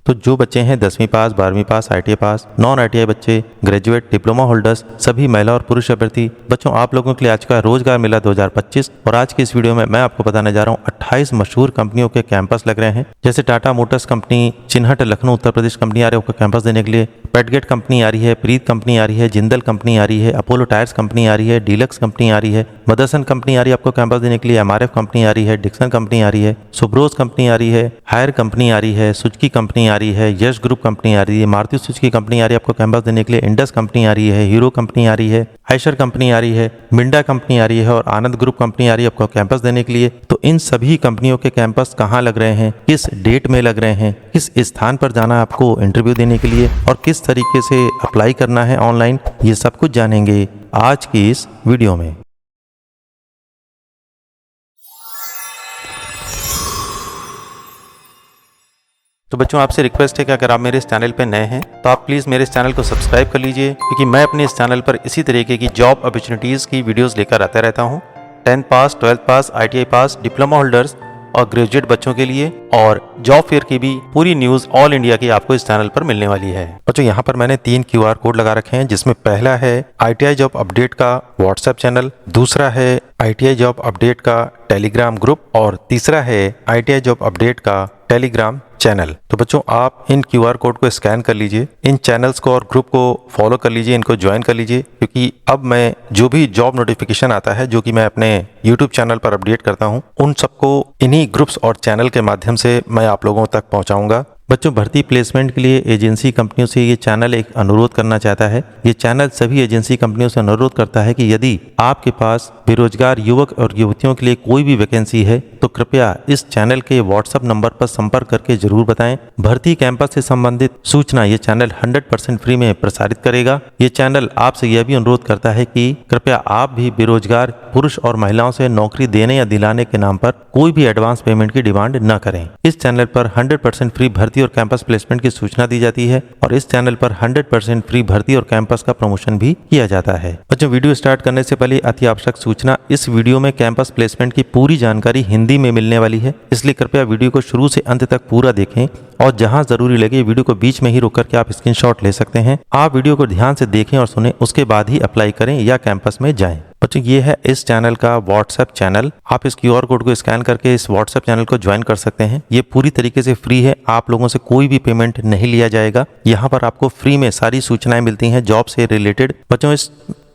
तो जो बच्चे हैं 10वीं पास, 12वीं पास, ITI पास, नॉन ITI बच्चे, ग्रेजुएट, डिप्लोमा होल्डर्स, सभी महिला और पुरुष अभ्यर्थी बच्चों, आप लोगों के लिए आज का रोजगार मेला 2025 और आज की इस वीडियो में मैं आपको बताने जा रहा हूँ 28 मशहूर कंपनियों के कैंपस लग रहे हैं। जैसे टाटा मोटर्स कंपनी, चिन्हट लखनऊ उत्तर प्रदेश कंपनी आ रही है आपको कैंपस देने के लिए, पेटगेट कंपनी आ रही है, प्रीत कंपनी आ रही है, जिंदल कंपनी आ रही है, अपोलो टायर्स कंपनी आ रही है, डीलक्स कंपनी आ रही है, मदरसन कंपनी आ रही है आपको कैंपस देने के लिए, MRF कंपनी आ रही है, डिक्सन कंपनी आ रही है, सुब्रोज कंपनी आ रही है, हायर कंपनी आ रही है, सुजुकी कंपनी आ रही है, यश ग्रुप कंपनी आ रही है, मारुति सुजुकी कंपनी आ रही है आपको कैंपस देने के लिए, इंडस कंपनी आ रही है, हीरो कंपनी आ रही है, आयशर कंपनी आ रही है, मिंडा कंपनी आ रही है और आनंद ग्रुप कंपनी आ रही है आपको कैंपस देने के लिए। तो इन सभी कंपनियों के कैंपस कहाँ लग रहे हैं, किस डेट में लग रहे हैं, किस स्थान पर जाना है आपको इंटरव्यू देने के लिए और किस तरीके से अप्लाई करना है ऑनलाइन, ये सब कुछ जानेंगे आज की इस वीडियो में। तो बच्चों, आपसे रिक्वेस्ट है कि अगर आप मेरे इस चैनल पर नए हैं तो आप प्लीज़ मेरे इस चैनल को सब्सक्राइब कर लीजिए, क्योंकि मैं अपने इस चैनल पर इसी तरीके की जॉब अपॉर्चुनिटीज़ की वीडियोस लेकर आता रहता हूं। 10th पास, 12th पास, ITI पास, डिप्लोमा होल्डर्स और ग्रेजुएट बच्चों के लिए और जॉब फेयर की भी पूरी न्यूज़ ऑल इंडिया की आपको इस चैनल पर मिलने वाली है। बच्चों, यहाँ पर मैंने 3 QR कोड लगा रखे हैं, जिसमें पहला है ITI जॉब अपडेट का व्हाट्सएप चैनल, दूसरा है ITI जॉब अपडेट का टेलीग्राम ग्रुप और तीसरा है ITI जॉब अपडेट का टेलीग्राम चैनल। तो बच्चों, आप इन QR कोड को स्कैन कर लीजिए, इन चैनल्स को और ग्रुप को फॉलो कर लीजिए, इनको ज्वाइन कर लीजिए, क्योंकि अब मैं जो भी जॉब नोटिफिकेशन आता है जो कि मैं अपने YouTube चैनल पर अपडेट करता हूं, उन सबको इन्हीं ग्रुप्स और चैनल के माध्यम से मैं आप लोगों तक पहुंचाऊंगा। बच्चों, भर्ती प्लेसमेंट के लिए एजेंसी कंपनियों से ये चैनल एक अनुरोध करना चाहता है। ये चैनल सभी एजेंसी कंपनियों से अनुरोध करता है कि यदि आपके पास बेरोजगार युवक और युवतियों के लिए कोई भी वैकेंसी है तो कृपया इस चैनल के व्हाट्सएप नंबर पर संपर्क करके जरूर बताएं। भर्ती कैंपस से संबंधित सूचना ये चैनल 100% फ्री में प्रसारित करेगा। ये चैनल आपसे यह भी अनुरोध करता है कि कृपया आप भी बेरोजगार पुरुष और महिलाओं से नौकरी देने या दिलाने के नाम पर कोई भी एडवांस पेमेंट की डिमांड न करें। इस चैनल पर 100% फ्री भर्ती और कैंपस प्लेसमेंट की सूचना दी जाती है और इस चैनल पर 100% फ्री भर्ती और कैंपस का प्रमोशन भी किया जाता है। बच्चों, वीडियो स्टार्ट करने से पहले अति आवश्यक सूचना, इस वीडियो में कैंपस प्लेसमेंट की पूरी जानकारी हिंदी में मिलने वाली है, इसलिए कृपया वीडियो को शुरू से अंत तक पूरा देखें और जहां जरूरी लगे वीडियो को बीच में ही रोक करके आप स्क्रीनशॉट ले सकते हैं। आप वीडियो को ध्यान से देखें और सुनें, उसके बाद ही अप्लाई करें या कैंपस में जाएं। बच्चों, ये है इस चैनल का व्हाट्सएप चैनल। आप इस QR कोड को स्कैन करके इस व्हाट्सएप चैनल को ज्वाइन कर सकते हैं। ये पूरी तरीके से फ्री है, आप लोगों से कोई भी पेमेंट नहीं लिया जाएगा। यहाँ पर आपको फ्री में सारी सूचनाएं मिलती हैं जॉब से रिलेटेड। बच्चों, इस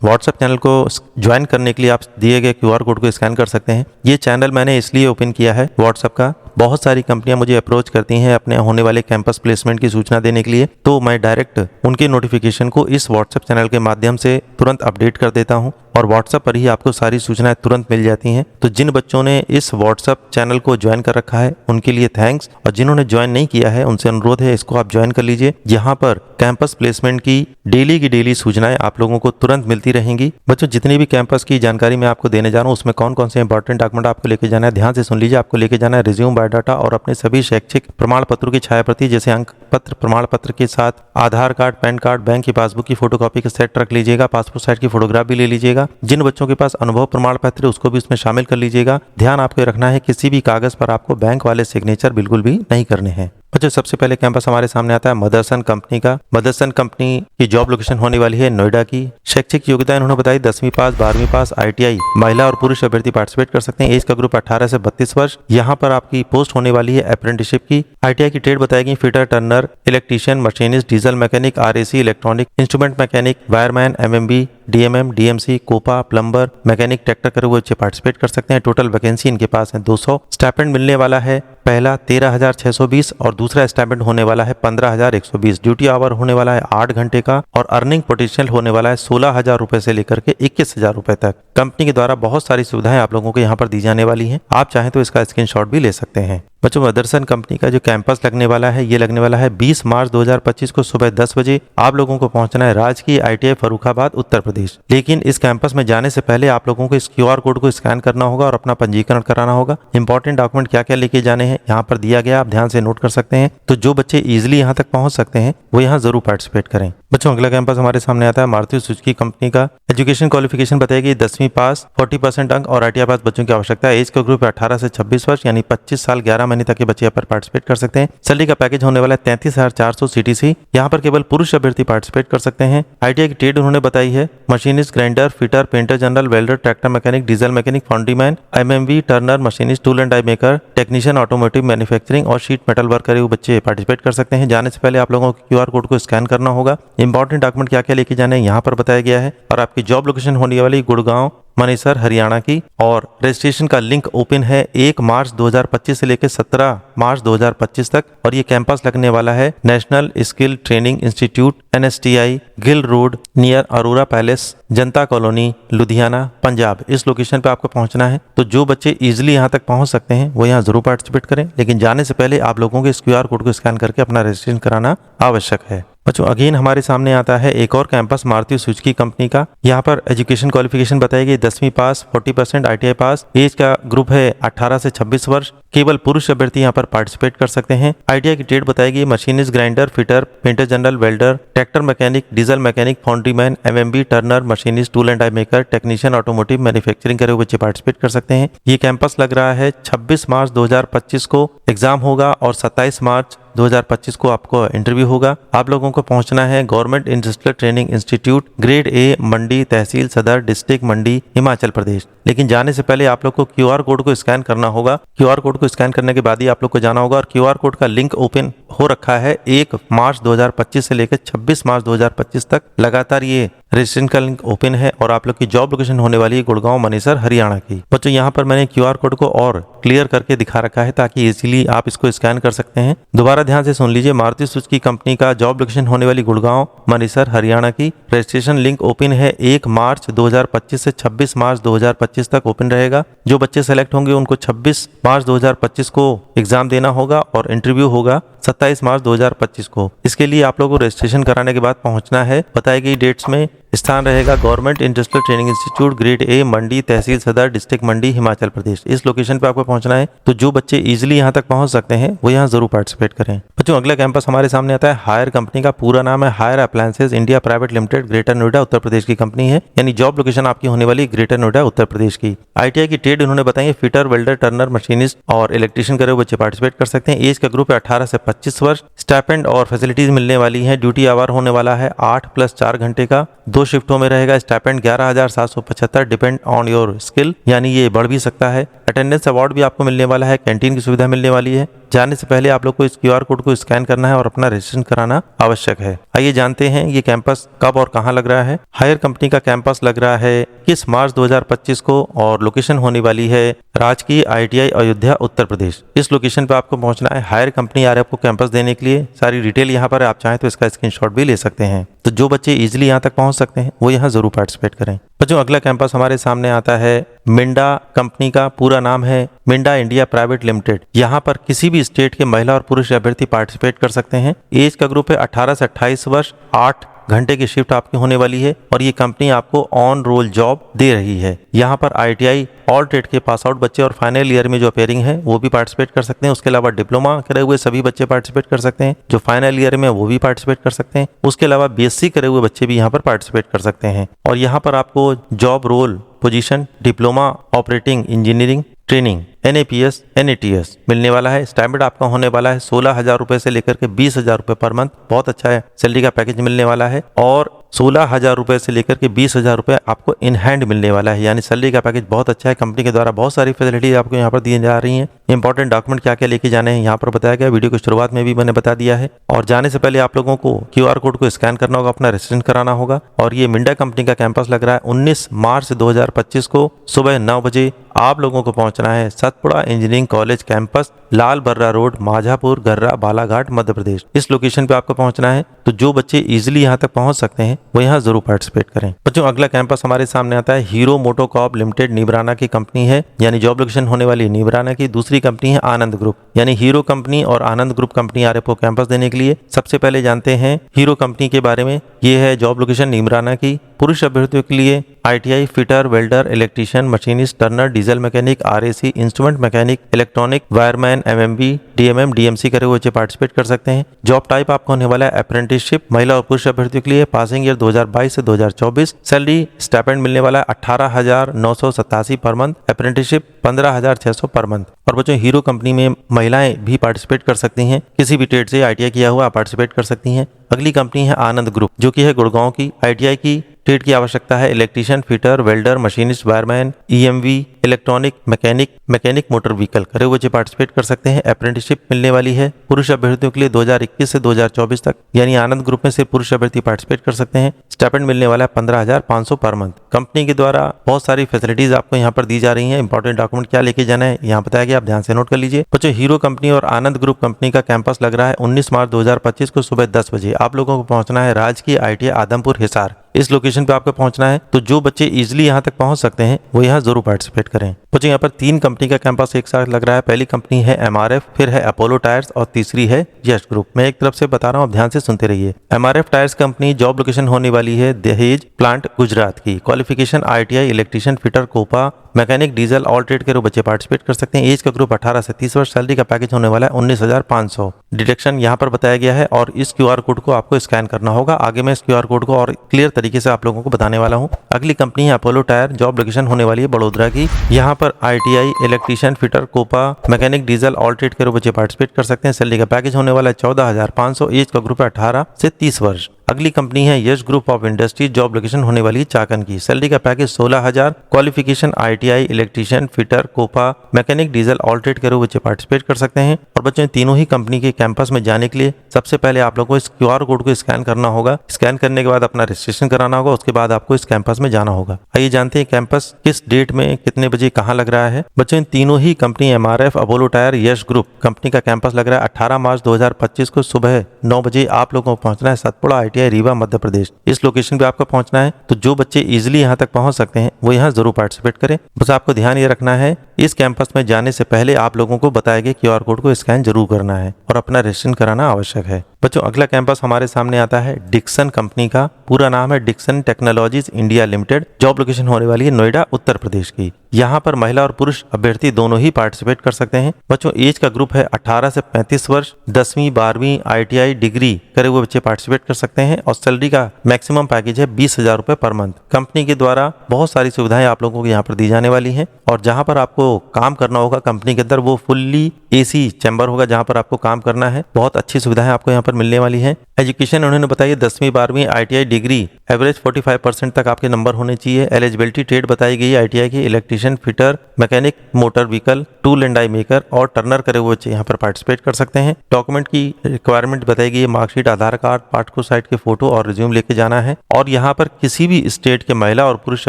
व्हाट्सएप चैनल को ज्वाइन करने के लिए आप दिए गए QR कोड को स्कैन कर सकते हैं। ये चैनल मैंने इसलिए ओपन किया है व्हाट्सएप का, बहुत सारी कंपनियां मुझे अप्रोच करती हैं अपने होने वाले कैंपस प्लेसमेंट की सूचना देने के लिए, तो मैं डायरेक्ट उनके नोटिफिकेशन को इस व्हाट्सएप चैनल के माध्यम से तुरंत अपडेट कर देता हूं और व्हाट्सएप पर ही आपको सारी सूचनाएं तुरंत मिल जाती हैं। तो जिन बच्चों ने इस व्हाट्सएप चैनल को ज्वाइन कर रखा है उनके लिए थैंक्स, और जिन्होंने ज्वाइन नहीं किया है उनसे अनुरोध है इसको आप ज्वाइन कर लीजिए। यहाँ पर कैंपस प्लेसमेंट की डेली सूचनाएं आप लोगों को तुरंत मिलती रहेंगी। बच्चों, जितनी भी कैंपस की जानकारी मैं आपको देने जा रहा हूँ उसमें कौन कौन से इंपॉर्टेंट डॉक्यूमेंट आपको लेके जाना है, ध्यान से सुन लीजिए। आपको लेके जाना है रिज्यूम, बायोडाटा और अपने सभी शैक्षिक प्रमाण पत्रों की छायाप्रति, जैसे अंक पत्र, प्रमाण पत्र के साथ आधार कार्ड, पैन कार्ड, बैंक की पासबुक की फोटोकॉपी का सेट रख लीजिएगा, पासपोर्ट साइज की फोटोग्राफ भी ले लीजिएगा। जिन बच्चों के पास अनुभव प्रमाण पत्र है उसको भी उसमें शामिल कर लीजिएगा। ध्यान आपको रखना है किसी भी कागज पर आपको बैंक वाले सिग्नेचर बिल्कुल भी नहीं करने हैं। बच्चों, सबसे पहले कैंपस हमारे सामने आता है मदरसन कंपनी का। मदरसन कंपनी की जॉब लोकेशन होने वाली है नोएडा की। शैक्षिक योग्यता इन्होंने बताई 10वीं पास, 12वीं पास, ITI। महिला और पुरुष अभ्यर्थी पार्टिसिपेट कर सकते हैं। एज का ग्रुप 18 से 32 वर्ष। यहाँ पर आपकी पोस्ट होने वाली है अप्रेंटिसशिप की। ITI की ट्रेड बताएगी fitter, turner, electrician, machinist, diesel mechanic, RAC, electronic, instrument mechanic, wireman, MMB, DMM, DMC, COPA, plumber, mechanic, tractor करे हुए बच्चे पार्टिसिपेट कर सकते हैं। टोटल वैकेंसी इनके पास है 200। स्टाइपेंड मिलने वाला है पहला 13,620 और दूसरा स्टाइपेंड होने वाला है 15,120। ड्यूटी आवर होने वाला है 8 घंटे का और अर्निंग पोटेंशियल होने वाला है 16,000 रुपए से लेकर के 21,000 रुपए तक। कंपनी के द्वारा बहुत सारी सुविधाएं आप लोगों को यहाँ पर दी जाने वाली हैं, आप चाहें तो इसका स्क्रीनशॉट भी ले सकते हैं। बच्चों, मदरसन कंपनी का जो कैंपस लगने वाला है ये लगने वाला है 20 मार्च 2025 को सुबह 10 बजे। आप लोगों को पहुंचना है राजकीय ITI फर्रुखाबाद उत्तर प्रदेश। लेकिन इस कैंपस में जाने से पहले आप लोगों को इस QR कोड को स्कैन करना होगा और अपना पंजीकरण कराना होगा। इंपॉर्टेंट डॉक्यूमेंट क्या क्या लेके जाने हैं यहाँ पर दिया गया, आप ध्यान से नोट कर सकते हैं। तो जो बच्चे इजिली यहाँ तक पहुंच सकते हैं वो यहाँ जरूर पार्टिसिपेट करें। बच्चों अगला कैंपस हमारे सामने आता है मारुति सुजुकी कंपनी का। एजुकेशन क्वालिफिकेशन बताएगी 10वीं पास, 40% अंक और ITI पास बच्चों की आवश्यकता है। एज का ग्रुप है 18 से 26 वर्ष यानी 25 साल 11 महीने तक के बच्चे यहाँ पर पार्टिसिपेट कर सकते हैं। सैलरी का पैकेज होने वाला है 33,400 CTC। यहाँ पर केवल पुरुष अभ्यर्थी पार्टिसिपेट कर सकते हैं। ITI की ट्रेड उन्होंने बताई है machinist, grinder, fitter, painter general, welder, tractor mechanic, diesel mechanic, foundryman, MMV, turner, machinist, tool and die maker, technician, automotive manufacturing और शीट मेटल वर्क करे हुए बच्चे पार्टिसिपेट कर सकते हैं। जाने से पहले आप लोगों को QR कोड को स्कैन करना होगा। इंपॉर्टेंट डॉक्यूमेंट क्या क्या लेके जाने यहाँ पर बताया गया है और आपकी जॉब लोकेशन होने वाली गुड़गांव, मनेसर, हरियाणा की। और रजिस्ट्रेशन का लिंक ओपन है 1 मार्च 2025 से लेकर 17 मार्च 2025 तक और ये कैंपस लगने वाला है national skill training institute NSTI, Gill road near Arora palace, जनता कॉलोनी, लुधियाना, पंजाब। इस लोकेशन पे आपको पहुंचना है। तो जो बच्चे इजीली यहाँ तक पहुंच सकते हैं वो यहाँ जरूर पार्टिसिपेट करें, लेकिन जाने से पहले आप लोगों को इस QR कोड को स्कैन करके अपना रजिस्ट्रेशन कराना आवश्यक है। बच्चों अगेन हमारे सामने आता है एक और कैंपस मारुति सुजुकी कंपनी का। यहाँ पर एजुकेशन क्वालिफिकेशन बताएगी 10वीं पास, 40% ITI पास। एज का ग्रुप है 18 से 26 वर्ष। केवल पुरुष अभ्यर्थी यहाँ पर पार्टिसिपेट कर सकते हैं। ITI की ट्रेड बताएगी machinist, grinder, fitter, painter general, welder, tractor mechanic, diesel mechanic, foundryman, MMV, turner, machinist, tool and die maker, technician, automotive manufacturing करे हुए बच्चे पार्टिसिपेट कर सकते हैं। ये कैंपस लग रहा है 26 मार्च 2025 को एग्जाम होगा और 27 मार्च 2025 को आपको इंटरव्यू होगा। आप लोगों को पहुंचना है government industrial training institute, grade A, मंडी, तहसील सदर, डिस्ट्रिक्ट मंडी, हिमाचल प्रदेश। लेकिन जाने से पहले आप लोग को QR कोड को स्कैन करना होगा। QR कोड को स्कैन करने के बाद ही आप लोग को जाना होगा और QR कोड का लिंक ओपन हो रखा है 1 मार्च 2025 से लेकर 26 मार्च 2025 तक। लगातार ये रजिस्ट्रेशन का लिंक ओपन है और आप लोग की जॉब लोकेशन होने वाली है गुड़गांव, मनेसर, हरियाणा की। बच्चों यहाँ पर मैंने QR कोड को और क्लियर करके दिखा रखा है ताकि इजीली आप इसको स्कैन कर सकते हैं। दोबारा ध्यान से सुन लीजिए, मारुति सुजुकी कंपनी का जॉब लोकेशन होने वाली गुड़गांव, मनेसर, हरियाणा की। रजिस्ट्रेशन लिंक ओपन है 1 मार्च 2025 से 26 मार्च 2025 तक ओपन रहेगा। जो बच्चे सेलेक्ट होंगे उनको 26 मार्च 2025 को एग्जाम देना होगा और इंटरव्यू होगा 27 मार्च 2025 को। इसके लिए आप लोगों को रजिस्ट्रेशन कराने के बाद पहुंचना है बताई गई डेट्स में। स्थान रहेगा government industrial training institute, grade A, मंडी, तहसील सदर, डिस्ट्रिक्ट मंडी, हिमाचल प्रदेश। इस लोकेशन पे आपको पहुंचना है। तो जो बच्चे इजीली यहाँ तक पहुंच सकते हैं वो यहाँ जरूर पार्टिसिपेट करें। बच्चों अगला कैंपस हमारे सामने आता है हायर कंपनी का। पूरा नाम है Haier appliances India private limited, greater Noida, Uttar Pradesh की कंपनी है। यानी जॉब लोकेशन आपकी होने वाली ग्रेटर नोएडा, उत्तर प्रदेश की। ITI की ट्रेड उन्होंने बताई है फिटर, वेल्डर, टर्नर, मशीनिस्ट और इलेक्ट्रिशियन करे हुए बच्चे पार्टिसिपेट कर सकते हैं। एज का ग्रुप है 18 से 25 वर्ष। स्टाइपेंड और फैसिलिटीज मिलने वाली है। ड्यूटी आवर होने वाला है 8 + 4 घंटे का, 2 शिफ्टों में रहेगा। Stipend 11,775 depend on your skill, यानी ये बढ़ भी सकता है। अटेंडेंस अवार्ड भी आपको मिलने वाला है। कैंटीन की सुविधा मिलने वाली है। जाने से पहले आप लोग को इस QR कोड को स्कैन करना है और अपना रजिस्ट्रेशन कराना आवश्यक है। आइए जानते हैं ये कैंपस कब और कहां लग रहा है। हायर कंपनी का कैंपस लग रहा है 21 मार्च 2025 को और लोकेशन होने वाली है राजकीय ITI अयोध्या, उत्तर प्रदेश। इस लोकेशन पे आपको पहुंचना है। हायर कंपनी आ रही है आपको कैंपस देने के लिए। सारी डिटेल यहाँ पर है, आप चाहें तो इसका स्क्रीनशॉट भी ले सकते हैं। तो जो बच्चे इजीली यहाँ तक पहुंच सकते हैं वो यहाँ जरूर पार्टिसिपेट करें। बच्चों अगला कैंपस हमारे सामने आता है मिंडा कंपनी का। पूरा नाम है मिंडा इंडिया प्राइवेट लिमिटेड। यहाँ पर किसी भी स्टेट के महिला और पुरुष अभ्यर्थी पार्टिसिपेट कर सकते हैं। एज का ग्रुप है 18 से 28 वर्ष। 8 घंटे की शिफ्ट आपकी होने वाली है और ये कंपनी आपको ऑन रोल जॉब दे रही है। यहाँ पर ITI ऑल ट्रेड के पास आउट बच्चे और फाइनल ईयर में जो अपेयरिंग है वो भी पार्टिसिपेट कर सकते हैं। उसके अलावा डिप्लोमा करे हुए सभी बच्चे पार्टिसिपेट कर सकते हैं। जो फाइनल ईयर में वो भी पार्टिसिपेट कर सकते हैं। उसके अलावा BSc करे हुए बच्चे भी यहाँ पर पार्टिसिपेट कर सकते हैं। और यहाँ पर आपको job role, position, diploma operating engineering training, NAPS, NATS मिलने वाला है। स्टाइपेंड आपका होने वाला है 16,000 रुपए से लेकर के 20,000 रुपए पर मंथ। बहुत अच्छा है। सैलरी का पैकेज मिलने वाला है और 16,000 रुपए से लेकर के 20,000 रुपए आपको इन हैंड मिलने वाला है। यानी सैलरी का पैकेज बहुत अच्छा है। कंपनी के द्वारा बहुत सारी फैसिलिटी आपको यहाँ पर दी जा रही हैं। इंपॉर्टेंट डॉक्यूमेंट क्या क्या लेके जाने हैं यहाँ पर बताया गया। वीडियो की शुरुआत में भी मैंने बता दिया है। और जाने से पहले आप लोगों को QR कोड को स्कैन करना होगा, अपना रजिस्ट्रेशन कराना होगा। और ये मिंडा कंपनी का कैंपस लग रहा है 19 मार्च 2025 को सुबह 9 बजे। आप लोगों को पहुंचना है सतपुड़ा इंजीनियरिंग कॉलेज कैंपस, लाल बर्रा रोड, माझापुर, गर्रा, बालाघाट, मध्य प्रदेश। इस लोकेशन पे आपको पहुंचना है। तो जो बच्चे इजीली यहाँ तक पहुंच सकते हैं वो यहाँ जरूर पार्टिसिपेट करें। बच्चों अगला कैंपस हमारे सामने आता है हीरो मोटोकॉर्प लिमिटेड, नीबराना की कंपनी है। यानी जॉब लोकेशन होने वाली नीबराना की। दूसरी कंपनी है आनंद ग्रुप। यानी हीरो कंपनी और आनंद ग्रुप कंपनी आ रहे को कैंपस देने के लिए। सबसे पहले जानते हैं हीरो कंपनी के बारे में। ये है जॉब लोकेशन नीबराना की। पुरुष अभ्यर्थियों के लिए ITI fitter, welder, electrician, machinist, Turner, diesel mechanic, RAC, instrument mechanic, electronic, wireman, MMB, DMM, DMC करे हुए बच्चे पार्टिसिपेट कर सकते हैं। जॉब टाइप आपको होने वाला है अप्रेंटिसशिप। महिला और पुरुष अभ्यर्थियों के लिए पासिंग ईयर 2022 से 2024। सैलरी स्टाइपेंड मिलने वाला है 18,987 per month, apprenticeship 15,600 per month. और बच्चों हीरो कंपनी में महिलाएं भी पार्टिसिपेट कर सकती हैं। किसी भी ट्रेड से ITI किया हुआ आप पार्टिसिपेट कर सकती हैं। अगली कंपनी है आनंद ग्रुप, जो कि है गुड़गांव की। ITI की ट्रेड की आवश्यकता है electrician, fitter, welder, machinist, wireman, EMV, electronic, mechanic motor vehicle करे हुए बच्चे पार्टिसिपेट कर सकते हैं। अप्रेंटिसशिप मिलने वाली है पुरुष अभ्यर्थियों के लिए 2021 से 2024 तक, यानी आनंद ग्रुप में से पुरुष अभ्यर्थी पार्टिसिपेट कर सकते हैं। स्टाइपेंड मिलने वाला है 15,500 पर मंथ। कंपनी के द्वारा बहुत सारी फैसिलिटीज आपको यहाँ पर दी जा रही हैं। इंपॉर्टेंट डॉक्यूमेंट क्या लेके जाना है यहाँ बताया गया, आप ध्यान से नोट कर लीजिए। बच्चों हीरो कंपनी और आनंद ग्रुप कंपनी का कैंपस लग रहा है 19 मार्च 2025 को सुबह 10 बजे। आप लोगों को पहुंचना है राजकीय ITI आदमपुर हिसार। इस लोकेशन पे आपको पहुंचना है। तो जो बच्चे इजीली यहाँ तक पहुंच सकते हैं वो यहाँ जरूर पार्टिसिपेट करें। बच्चों यहाँ पर 3 कंपनी का कैंपस एक साथ लग रहा है। पहली कंपनी है MRF, फिर है अपोलो टायर्स और तीसरी है यश ग्रुप। मैं एक तरफ से बता रहा हूँ, आप ध्यान से सुनते रहिए। MRF tyres company job location होने वाली है दहेज प्लांट गुजरात की। Qualification ITI electrician, fitter, COPA, mechanic, diesel, all trade के बच्चे पार्टिसिपेट कर सकते हैं। एज का ग्रुप 18 से 30 वर्ष। सैलरी का पैकेज होने वाला है 19,500। डिडक्शन यहाँ पर बताया गया है और इस QR कोड को आपको स्कैन करना होगा। आगे मैं इस QR कोड को और क्लियर तरीके से आप लोगों को बताने वाला हूँ। अगली कंपनी है अपोलो टायर, जॉब लोकेशन होने वाली है बड़ोदरा की। यहाँ पर ITI electrician, fitter, COPA, mechanic, diesel, all trade के बच्चे पार्टिसिपेट कर सकते हैं। सैलरी का पैकेज होने वाला है 14,500। एज का ग्रुप है 18 से 30 वर्ष। अगली कंपनी है Yash group of industries, job location होने वाली है चाकन की। सैलरी का package 16,000। Qualification ITI electrician, fitter, COPA, mechanic, diesel, all trade के बच्चे पार्टिसिपेट कर सकते हैं। और बच्चों तीनों ही कंपनी के कैंपस में जाने के लिए सबसे पहले आप लोगों को इस QR कोड को स्कैन करना होगा। स्कैन करने के बाद अपना रजिस्ट्रेशन कराना होगा। उसके बाद आपको इस कैंपस में जाना होगा। आइए जानते हैं कैंपस किस डेट में कितने बजे कहाँ लग रहा है। बच्चों इन तीनों ही कंपनी MRF, अपोलो टायर, यश ग्रुप कंपनी का कैंपस लग रहा है 18 मार्च 2025 को सुबह 9 बजे। आप लोगों को पहुंचना है सतपुड़ा ITI रीवा मध्य प्रदेश। इस लोकेशन पे आपको पहुंचना है। तो जो बच्चे इजीली यहाँ तक पहुंच सकते हैं वो यहाँ जरूर पार्टिसिपेट करें। बस आपको ध्यान ये रखना है, इस कैंपस में जाने से पहले आप लोगों को बताए गए QR कोड को स्कैन जरूर करना है और अपना रजिस्ट्रेशन कराना आवश्यक है। बच्चों अगला कैंपस हमारे सामने आता है डिक्सन कंपनी का। पूरा नाम है Dixon technologies India limited. Job location होने वाली है नोएडा उत्तर प्रदेश की। यहाँ पर महिला और पुरुष अभ्यर्थी दोनों ही पार्टिसिपेट कर सकते हैं। बच्चों एज का ग्रुप है 18 से 35 वर्ष। 10वीं 12वीं ITI डिग्री करे हुए बच्चे पार्टिसिपेट कर सकते हैं। और सैलरी का मैक्सिमम पैकेज है 20,000 रुपए पर मंथ। कंपनी के द्वारा बहुत सारी सुविधाएं आप लोगों को यहाँ पर दी जाने वाली हैं। और जहाँ पर आपको काम करना होगा कंपनी के अंदर वो फुल्ली AC चैम्बर होगा जहाँ पर आपको काम करना है। बहुत अच्छी सुविधाएं आपको यहाँ पर मिलने वाली है। एजुकेशन उन्होंने बताई 10वीं 12वीं ITI डिग्री, एवरेज 45% तक आपके नंबर होने चाहिए। एलिजिबिलिटी ट्रेड बताई गई है ITI की electrician, fitter, mechanic, motor vehicle, tool and die maker और टर्नर करे हुए बच्चे यहाँ पर पार्टिसिपेट कर सकते हैं। डॉक्यूमेंट की रिक्वायरमेंट बताई गई है मार्कशीट, आधार कार्ड, पासपोर्ट साइज के फोटो और रिज्यूम लेके जाना है। और यहाँ पर किसी भी स्टेट के महिला और पुरुष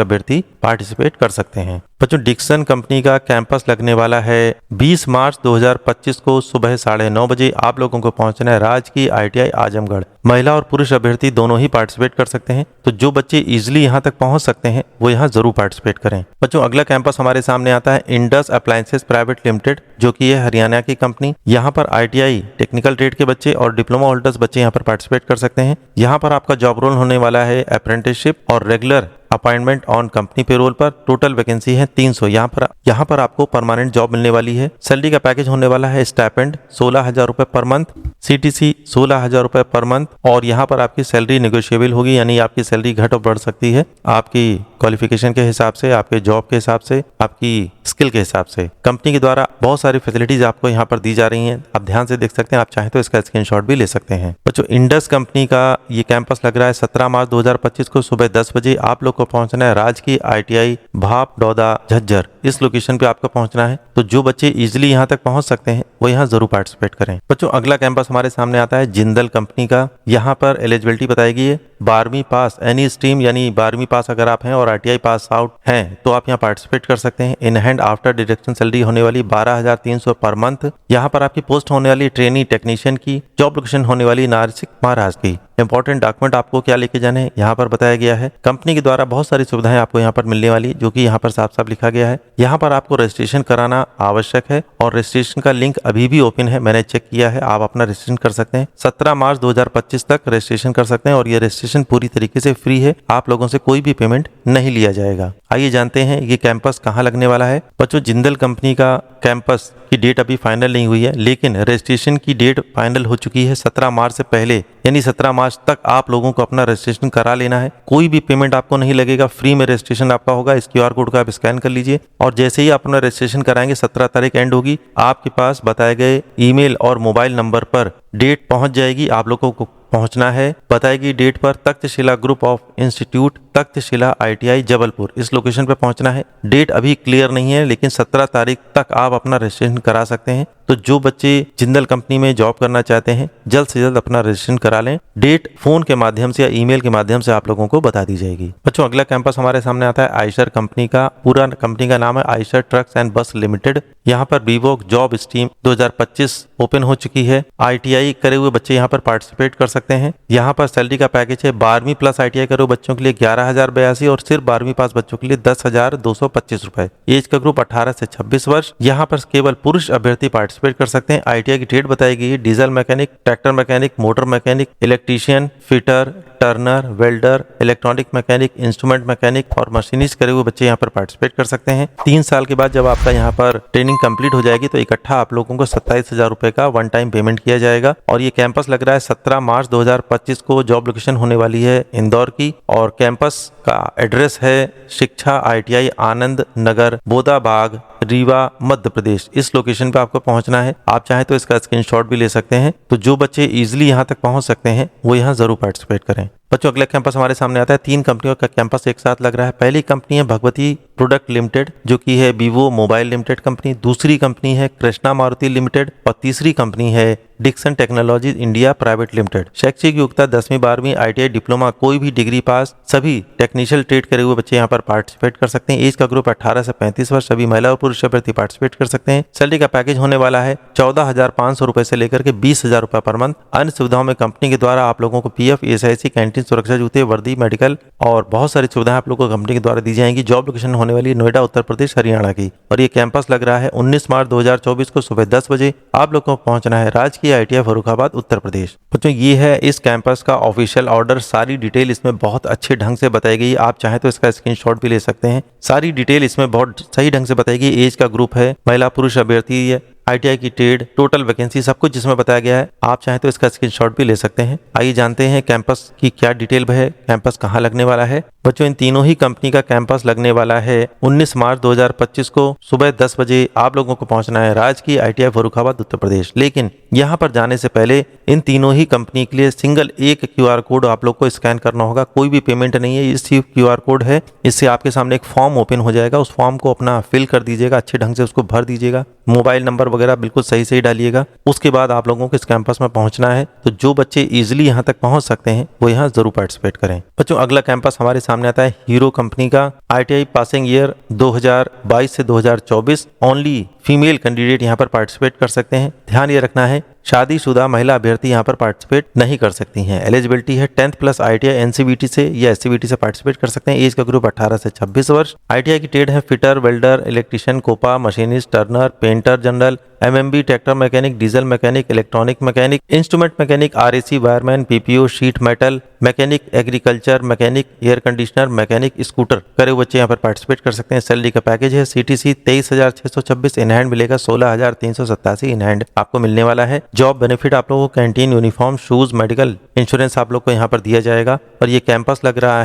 अभ्यर्थी पार्टिसिपेट कर सकते हैं। बच्चों डिक्सन कंपनी का कैंपस लगने वाला है 20 मार्च 2025 को सुबह 9:30 बजे। आप लोगों को पहुंचना है राजकीय ITI आजमगढ़। महिला और पुरुष अभ्यर्थी दोनों ही पार्टिसिपेट कर सकते हैं। तो जो बच्चे इजीली यहाँ तक पहुंच सकते हैं वो यहाँ जरूर पार्टिसिपेट करें। बच्चों अगला कैंपस हमारे सामने आता है इंडस अप्लायंसेस प्राइवेट लिमिटेड, जो कि है हरियाणा की कंपनी। यहाँ पर ITI टेक्निकल ट्रेड के बच्चे और डिप्लोमा होल्डर्स बच्चे यहाँ पर पार्टिसिपेट कर सकते हैं। यहाँ पर आपका जॉब रोल होने वाला है अप्रेंटिसशिप और regular appointment on company payroll पर। टोटल वैकेंसी है 300। यहाँ पर आपको परमानेंट जॉब मिलने वाली है। सैलरी का पैकेज होने वाला है स्टाइपेंड 16,000 रुपए पर मंथ, CTC 16,000 रुपए पर मंथ। और यहाँ पर आपकी सैलरी नेगोशिएबल होगी, यानी आपकी सैलरी घट और बढ़ सकती है आपकी क्वालिफिकेशन के हिसाब से, आपके जॉब के हिसाब से, आपकी स्किल के हिसाब से। कंपनी के द्वारा बहुत सारी फैसिलिटीज आपको यहाँ पर दी जा रही हैं। आप ध्यान से देख सकते हैं, आप चाहें तो इसका स्क्रीनशॉट भी ले सकते हैं। बच्चों इंडस कंपनी का ये कैंपस लग रहा है 17 मार्च 2025 को सुबह 10 बजे। आप लोग को पहुंचना है राजकीय ITI भाप डौदा झज्जर। इस लोकेशन पे आपको पहुंचना है। तो जो बच्चे इजीली यहाँ तक पहुंच सकते हैं वो यहाँ जरूर पार्टिसिपेट करें। बच्चों अगला कैंपस हमारे सामने आता है जिंदल कंपनी का। यहाँ पर एलिजिबिलिटी बताई गई है 12वीं पास एनी स्ट्रीम, यानी 12वीं पास अगर आप हैं और ITI पास आउट हैं तो आप यहाँ पार्टिसिपेट कर सकते हैं। In hand after deduction salary होने वाली 12,300 पर मंथ। यहाँ पर आपकी पोस्ट होने वाली ट्रेनी टेक्नीशियन की। जॉब लोकेशन होने वाली नासिक महाराष्ट्र की। इंपॉर्टेंट डॉक्यूमेंट आपको क्या लेके जाने हैं यहाँ पर बताया गया है। कंपनी के द्वारा बहुत सारी सुविधाएं आपको यहाँ पर मिलने वाली, जो कि यहाँ पर साफ साफ लिखा गया है। यहाँ पर आपको रजिस्ट्रेशन कराना आवश्यक है और रजिस्ट्रेशन का लिंक अभी भी ओपन है, मैंने चेक किया है। आप अपना रजिस्ट्रेशन कर सकते हैं। 17 मार्च 2025 तक रजिस्ट्रेशन कर सकते हैं और ये रजिस्ट्रेशन रजिस्ट्रेशन पूरी तरीके से फ्री है, आप लोगों से कोई भी पेमेंट नहीं लिया जाएगा। आइए जानते हैं ये कैंपस कहाँ लगने वाला है। बच्चों, जिंदल कंपनी का कैंपस की डेट अभी फाइनल नहीं हुई है, लेकिन रजिस्ट्रेशन की डेट फाइनल हो चुकी है 17 मार्च से पहले, यानी 17 मार्च तक आप लोगों को अपना रजिस्ट्रेशन करा लेना है। कोई भी पेमेंट आपको नहीं लगेगा, फ्री में रजिस्ट्रेशन आपका होगा। इस QR कोड को आप स्कैन कर लीजिए और जैसे ही अपना रजिस्ट्रेशन कराएंगे 17 तारीख एंड होगी, आपके पास बताए गए ईमेल और मोबाइल नंबर पर डेट पहुंच जाएगी। आप लोगों को पहुंचना है बताई गई डेट पर Takshashila group of institute, Takshashila ITI Jabalpur, इस लोकेशन पर पहुंचना है। डेट अभी क्लियर नहीं है, लेकिन 17 तारीख तक आप अपना रजिस्ट्रेशन करा सकते हैं। तो जो बच्चे जिंदल कंपनी में जॉब करना चाहते हैं, जल्द से जल्द अपना रजिस्ट्रेशन करा लें। डेट फोन के माध्यम से या ईमेल के माध्यम से आप लोगों को बता दी जाएगी। बच्चों, अगला कैंपस हमारे सामने आता है आयशर कंपनी का। पूरा कंपनी का नाम है आयशर ट्रक्स एंड बस लिमिटेड। यहाँ पर बीवोक जॉब स्ट्रीम 2025 ओपन हो चुकी है। ITI करे हुए बच्चे यहाँ पर पार्टिसिपेट कर सकते हैं। यहाँ पर सैलरी का पैकेज है 12वीं प्लस ITI करे हुए बच्चों के लिए 11,082 और सिर्फ 12वीं पास बच्चों के लिए 10,225 रुपए। एज का ग्रुप 18 से 26 वर्ष। यहाँ पर केवल पुरुष अभ्यर्थी पार्टिसिपेट कर सकते हैं। ITI की ट्रेड बताई गई है diesel mechanic, tractor mechanic, motor mechanic, electrician, fitter, Turner, welder, electronic mechanic, instrument mechanic और मशीनिस्ट करे हुए बच्चे यहाँ पर पार्टिसिपेट कर सकते हैं। 3 साल के बाद जब आपका यहाँ पर ट्रेनिंग कंप्लीट हो जाएगी तो इकट्ठा आप लोगों को 27,000 रुपए का वन टाइम पेमेंट किया जाएगा। और ये कैंपस लग रहा है 17 मार्च 2025 को। जॉब लोकेशन होने वाली है इंदौर की और कैंपस का एड्रेस है शिक्षा ITI आनंद नगर, बोदाबाग, रीवा, मध्य प्रदेश। इस लोकेशन पे आपको पहुंचना है। आप चाहें तो इसका स्क्रीनशॉट भी ले सकते हैं। तो जो बच्चे इजीली यहाँ तक पहुंच सकते हैं वो यहाँ जरूर पार्टिसिपेट करें। बच्चों, अगला कैंपस हमारे सामने आता है। 3 कंपनियों का कैंपस एक साथ लग रहा है। पहली कंपनी है भगवती प्रोडक्ट लिमिटेड, जो की है वीवो मोबाइल लिमिटेड कंपनी। दूसरी कंपनी है कृष्णा मारुति लिमिटेड और तीसरी कंपनी है Dixon technologies India private limited. शैक्षिक योग्यता 10वीं 12वीं ITI डिप्लोमा, कोई भी डिग्री पास। सभी टेक्निशियल ट्रेड करे हुए बच्चे यहाँ पर पार्टिसिपेट कर सकते हैं। एज का ग्रुप 18 से 35 वर्ष। सभी महिला और पुरुष अभ्यर्थी पार्टिसिपेट कर सकते हैं। सैलरी का पैकेज होने वाला है 14,500 रुपए से लेकर के 20,000 रुपए पर मंथ। अन्य सुविधाओं में कंपनी के द्वारा आप लोगों को PF, ESIC, कैंटीन, सुरक्षा जूते, वर्दी, मेडिकल और बहुत सारी सुविधाएं आप लोगों को कंपनी के द्वारा दी जाएंगी। जॉब लोकेशन होने वाली है नोएडा, उत्तर प्रदेश, हरियाणा की। और ये कैंपस लग रहा है 19 मार्च 2024 को सुबह 10 बजे। आप लोगों को पहुंचना है राजकीय ITI फर्रुखाबाद, उत्तर प्रदेश। बच्चों, ये है इस कैंपस का ऑफिशियल ऑर्डर। सारी डिटेल इसमें बहुत अच्छे ढंग से बताई गई। आप चाहें तो इसका स्क्रीनशॉट भी ले सकते हैं। सारी डिटेल इसमें बहुत सही ढंग से बताई गई। एज का ग्रुप है, महिला पुरुष अभ्यर्थी है, ITI की ट्रेड, टोटल वैकेंसी, सब कुछ जिसमें बताया गया है। आप चाहें तो इसका स्क्रीनशॉट भी ले सकते हैं। आइए जानते हैं कैंपस की क्या डिटेल है, कैंपस कहाँ लगने वाला है। बच्चों, इन तीनों ही कंपनी का कैंपस लगने वाला है 19 मार्च 2025 को सुबह 10 बजे। आप लोगों को पहुंचना है राजकीय ITI फर्रुखाबाद, उत्तर प्रदेश। लेकिन यहाँ पर जाने से पहले इन तीनों ही कंपनी के लिए सिंगल एक QR कोड आप लोग को स्कैन करना होगा। कोई भी पेमेंट नहीं है, इस QR कोड है। इससे आपके सामने एक फॉर्म ओपन हो जाएगा। उस फॉर्म को अपना फिल कर दीजिएगा, अच्छे ढंग से उसको भर दीजिएगा। मोबाइल नंबर वगैरह बिल्कुल सही से ही डालिएगा। उसके बाद आप लोगों को इस कैंपस में पहुंचना है। तो जो बच्चे इजीली यहाँ तक पहुंच सकते हैं वो यहाँ जरूर पार्टिसिपेट करें। बच्चों, अगला कैंपस हमारे सामने आता है हीरो कंपनी का। ITI पासिंग ईयर 2022 से 2024। ओनली फीमेल कैंडिडेट यहाँ पर पार्टिसिपेट कर सकते हैं। ध्यान ये रखना है, शादीशुदा महिला अभ्यर्थी यहाँ पर पार्टिसिपेट नहीं कर सकती हैं। एलिजिबिलिटी है 10th प्लस ITI NCVT से या SCVT से पार्टिसिपेट कर सकते हैं। एज का ग्रुप 18 से 26 वर्ष। ITI की ट्रेड है fitter, welder, electrician, COPA, machinist, turner, painter general, MMB, tractor mechanic, diesel mechanic, electronic mechanic, instrument mechanic, RAC, wireman, PPO, sheet metal mechanic, agriculture mechanic, air conditioner mechanic, scooter करे हुए बच्चे यहाँ पर participate कर सकते हैं। Salary का package है CTC 23,626 इन हैंड मिलेगा, 16,387 इन हैंड आपको मिलने वाला है। जॉब बेनिफिट आप लोगों को canteen, uniform, shoes, medical insurance आप लोग को यहाँ पर दिया जाएगा। और ये कैंपस लग रहा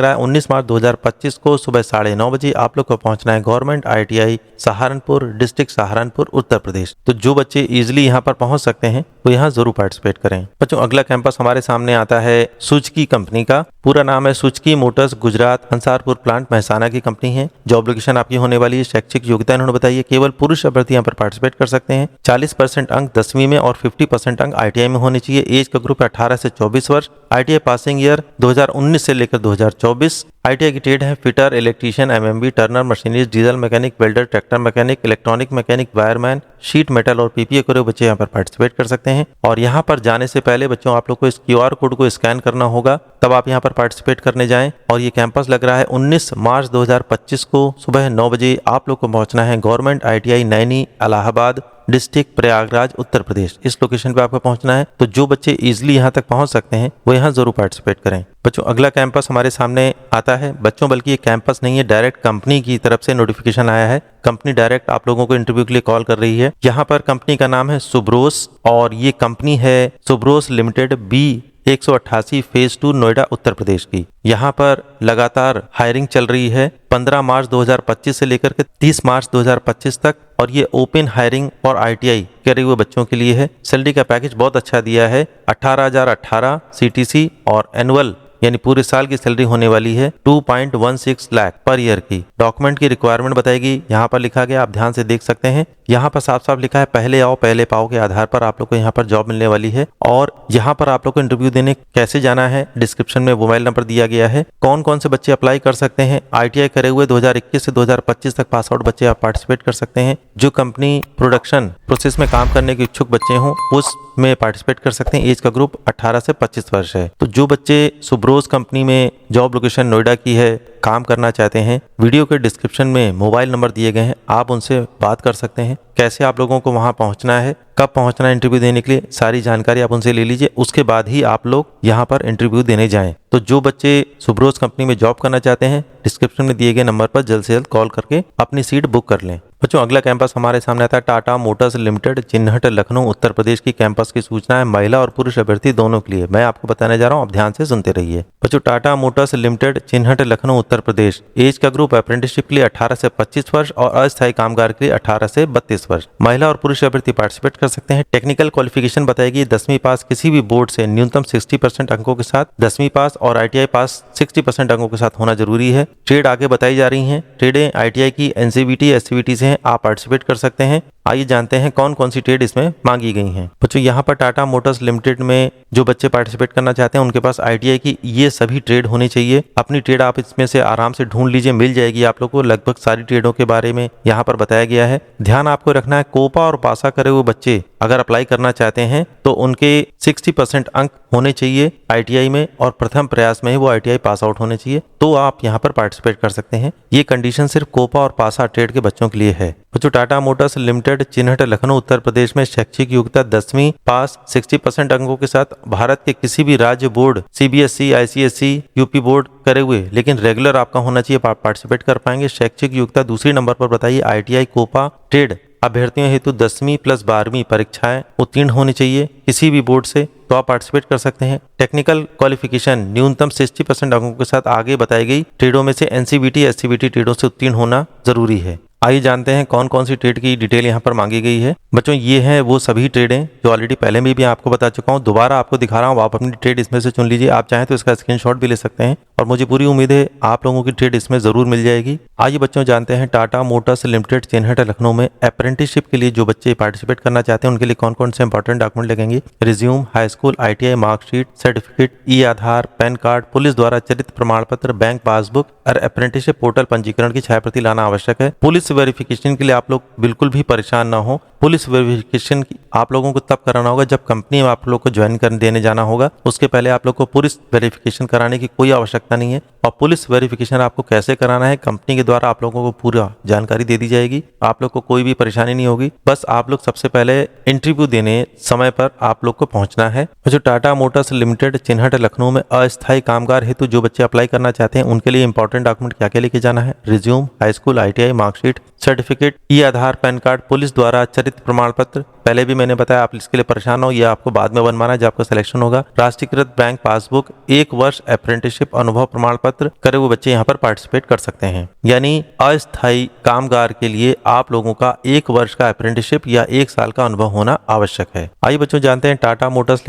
है 19 मार्च 2025 को सुबह 9:30 बजे। आप लोग को पहुंचना है government ITI Saharanpur, district Saharanpur, Uttar Pradesh. तो जो बच्चे इजिली यहाँ पर पहुंच सकते हैं वो यहाँ जरूर पार्टिसिपेट करें। बच्चों, अगला कैंपस हमारे सामने आता है सुजुकी कंपनी का। पूरा नाम है Suzuki motors Gujarat Hansalpur plant Mehsana की कंपनी है। जॉब लोकेशन आपकी होने वाली है। शैक्षिक योग्यता इन्होंने बताई है केवल पुरुष अभ्यर्थी यहाँ पर पार्टिसिपेट कर सकते हैं। 40% अंक 10वीं में और 50% अंक ITI में होने चाहिए। एज का ग्रुप 18 से 24 वर्ष। ITI पासिंग ईयर 2019 से लेकर 2024। ITI की ट्रेड है fitter, electrician, MMB, Turner, machinist, diesel mechanic, welder, tractor mechanic, electronic mechanic, wireman, sheet metal और PPA करे बच्चे यहाँ पर पार्टिसिपेट कर सकते हैं। और यहाँ पर जाने से पहले बच्चों आप लोग को इस QR कोड को स्कैन करना होगा, तब आप यहाँ पर पार्टिसिपेट करने जाएं। और ये कैंपस लग रहा है 19 मार्च 2025 को सुबह 9 बजे। आप लोग को पहुंचना है government ITI Naini Allahabad, district Prayagraj Uttar Pradesh. इस लोकेशन पे आपको पहुंचना है। तो जो बच्चे इजीली यहाँ तक पहुंच सकते हैं वो यहाँ जरूर पार्टिसिपेट करें। बच्चों अगला कैंपस हमारे सामने आता है बच्चों, बल्कि ये कैंपस नहीं है, डायरेक्ट कंपनी की तरफ से नोटिफिकेशन आया है। कंपनी डायरेक्ट आप लोगों को इंटरव्यू के लिए कॉल कर रही है। यहाँ पर कंपनी का नाम है सुब्रोस और ये कंपनी है Subros limited B188 phase 2 Noida Uttar Pradesh की। यहाँ पर लगातार हायरिंग चल रही है 15 मार्च 2025 से लेकर के 30 मार्च 2025 तक, और ये ओपन हायरिंग और ITI करे हुए बच्चों के लिए है। सैलरी का पैकेज बहुत अच्छा दिया है, 18,018 CTC और एनुअल यानी पूरे साल की सैलरी होने वाली है 2.16 लाख पर ईयर की। डॉक्यूमेंट की रिक्वायरमेंट बताएगी, यहाँ पर लिखा गया, आप ध्यान से देख सकते हैं। यहाँ पर साफ साफ लिखा है पहले आओ पहले पाओ के आधार पर आप लोग को यहाँ पर जॉब मिलने वाली है। और यहाँ पर आप लोग को इंटरव्यू देने कैसे जाना है, डिस्क्रिप्शन में मोबाइल नंबर दिया गया है। कौन कौन से बच्चे अप्लाई कर सकते हैं, ITI करे हुए 2021 से 2025 तक पास आउट बच्चे आप पार्टिसिपेट कर सकते हैं। जो कंपनी प्रोडक्शन प्रोसेस में काम करने के इच्छुक बच्चे हों उसमें पार्टिसिपेट कर सकते हैं। एज का ग्रुप 18 से 25 वर्ष है। तो जो बच्चे सुब्रोस कंपनी में जॉब लोकेशन नोएडा की है काम करना चाहते हैं, वीडियो के डिस्क्रिप्शन में मोबाइल नंबर दिए गए हैं, आप उनसे बात कर सकते हैं। कैसे आप लोगों को वहां पहुंचना है, कब पहुंचना है इंटरव्यू देने के लिए, सारी जानकारी आप उनसे ले लीजिए। उसके बाद ही आप लोग यहां पर इंटरव्यू देने जाएं। तो जो बच्चे सुब्रोस कंपनी में जॉब करना चाहते हैं डिस्क्रिप्शन में दिए गए नंबर पर जल्द से जल्द कॉल करके अपनी सीट बुक कर लें। बच्चों अगला कैंपस हमारे सामने आता है टाटा मोटर्स लिमिटेड चिन्हट लखनऊ उत्तर प्रदेश की। कैंपस की सूचना है महिला और पुरुष अभ्यर्थी दोनों के लिए। मैं आपको बताने जा रहा हूं, आप ध्यान से सुनते रहिए। बच्चों टाटा मोटर्स लिमिटेड चिन्हट लखनऊ उत्तर प्रदेश। एज का ग्रुप अप्रेंटिसशिप के लिए 18 से 25 वर्ष और अस्थायी कामगार के लिए 18 से 32 वर्ष। महिला और पुरुष अभ्यर्थी पार्टिसिपेट कर सकते हैं। टेक्निकल क्वालिफिकेशन बताएगी 10वीं पास किसी भी बोर्ड से न्यूनतम 60% अंकों के साथ, 10वीं पास और ITI पास 60% अंकों के साथ होना जरूरी है। ट्रेड आगे बताई जा रही हैं। ट्रेडें ITI की NCVT SCVT से हैं, आप पार्टिसिपेट कर सकते हैं। आइए जानते हैं कौन कौन सी ट्रेड इसमें मांगी गई हैं। बच्चों यहाँ पर टाटा मोटर्स लिमिटेड में जो बच्चे पार्टिसिपेट करना चाहते हैं उनके पास ITI की ये सभी ट्रेड होनी चाहिए। अपनी ट्रेड आप इसमें से आराम से ढूंढ लीजिए, मिल जाएगी आप लोग को। लगभग सारी ट्रेडों के बारे में यहाँ पर बताया गया है। ध्यान आपको रखना है, कोपा और पासा करे हुए बच्चे अगर अप्लाई करना चाहते हैं तो उनके 60% अंक होने चाहिए ITI में और प्रथम प्रयास में ही वो ITI पास आउट होने चाहिए, तो आप यहाँ पर पार्टिसिपेट कर सकते हैं। ये कंडीशन सिर्फ कोपा और पासा ट्रेड के बच्चों के लिए है। बच्चों टाटा मोटर्स लिमिटेड चिन्हट लखनऊ उत्तर प्रदेश में शैक्षिक योग्यता 10वीं पास 60% अंकों के साथ भारत के किसी भी राज्य board CBSE ICSE UP board करे हुए, लेकिन रेगुलर आपका होना चाहिए, पार्टिसिपेट कर पाएंगे। शैक्षिक योग्यता दूसरी नंबर पर बताइए ITI कोपा ट्रेड अभ्यर्थियों हेतु 10वीं प्लस 12वीं परीक्षाएं उत्तीर्ण होनी चाहिए किसी भी बोर्ड से, तो आप पार्टिसिपेट कर सकते हैं। टेक्निकल क्वालिफिकेशन न्यूनतम 60% अंकों के साथ आगे बताई गई ट्रेडों में से NCVT SCVT ट्रेडों से उत्तीर्ण होना जरूरी है। आइए जानते हैं कौन कौन सी ट्रेड की डिटेल यहाँ पर मांगी गई है। बच्चों ये हैं वो सभी ट्रेडें जो ऑलरेडी पहले में भी आपको बता चुका हूँ, दोबारा आपको दिखा रहा हूँ। आप अपनी ट्रेड इसमें से चुन लीजिए, आप चाहें तो इसका स्क्रीनशॉट भी ले सकते हैं और मुझे पूरी उम्मीद है आप लोगों की ट्रेड इसमें जरूर मिल जाएगी। आइए बच्चों जानते हैं टाटा मोटर्स लिमिटेड चिन्हट लखनऊ में अप्रेंटिसशिप के लिए जो बच्चे पार्टिसिपेट करना चाहते हैं उनके लिए कौन कौन से इंपॉर्टेंट डॉक्यूमेंट लगेंगे। Resume, high school, ITI marksheet, certificate, E-आधार, पैन कार्ड, पुलिस द्वारा चरित्र प्रमाण पत्र, बैंक पासबुक और अप्रेंटिसशिप पोर्टल पंजीकरण की छायाप्रति लाना आवश्यक है। पुलिस वेरिफिकेशन के लिए आप लोग बिल्कुल भी परेशान ना हो। पुलिस वेरिफिकेशन आप लोगों को तब कराना होगा जब कंपनी में आप लोग को ज्वाइन कर देने जाना होगा। उसके पहले आप लोग को पुलिस वेरिफिकेशन कराने की कोई आवश्यकता नहीं है। और पुलिस वेरिफिकेशन आपको कैसे कराना है कंपनी के द्वारा आप लोगों को पूरा जानकारी दे दी जाएगी। आप लोग को कोई भी परेशानी नहीं होगी। बस आप लोग सबसे पहले इंटरव्यू देने समय पर आप लोग को पहुंचना है। जो टाटा मोटर्स लिमिटेड चिन्हट लखनऊ में अस्थायी कामगार हेतु जो बच्चे अप्लाई करना चाहते हैं उनके लिए इंपॉर्टेंट डॉक्यूमेंट क्या क्या लेके जाना है। Resume, high school, ITI marksheet, certificate, E-आधार, पैन कार्ड, पुलिस द्वारा चरित्र प्रमाण पत्र, पहले भी मैंने बताया आप इसके लिए परेशान हो, या आपको बाद में बनवाना है जब आपका सिलेक्शन होगा। राष्ट्रीयकृत बैंक पासबुक, 1 वर्ष अप्रेंटिसशिप अनुभव प्रमाण पत्र करे हुए बच्चे यहाँ पर पार्टिसिपेट कर सकते हैं। यानी अस्थायी कामगार के लिए आप लोगों का 1 वर्ष का अप्रेंटिसशिप या 1 साल का अनुभव होना आवश्यक है। आइए बच्चों जानते हैं टाटा मोटर्स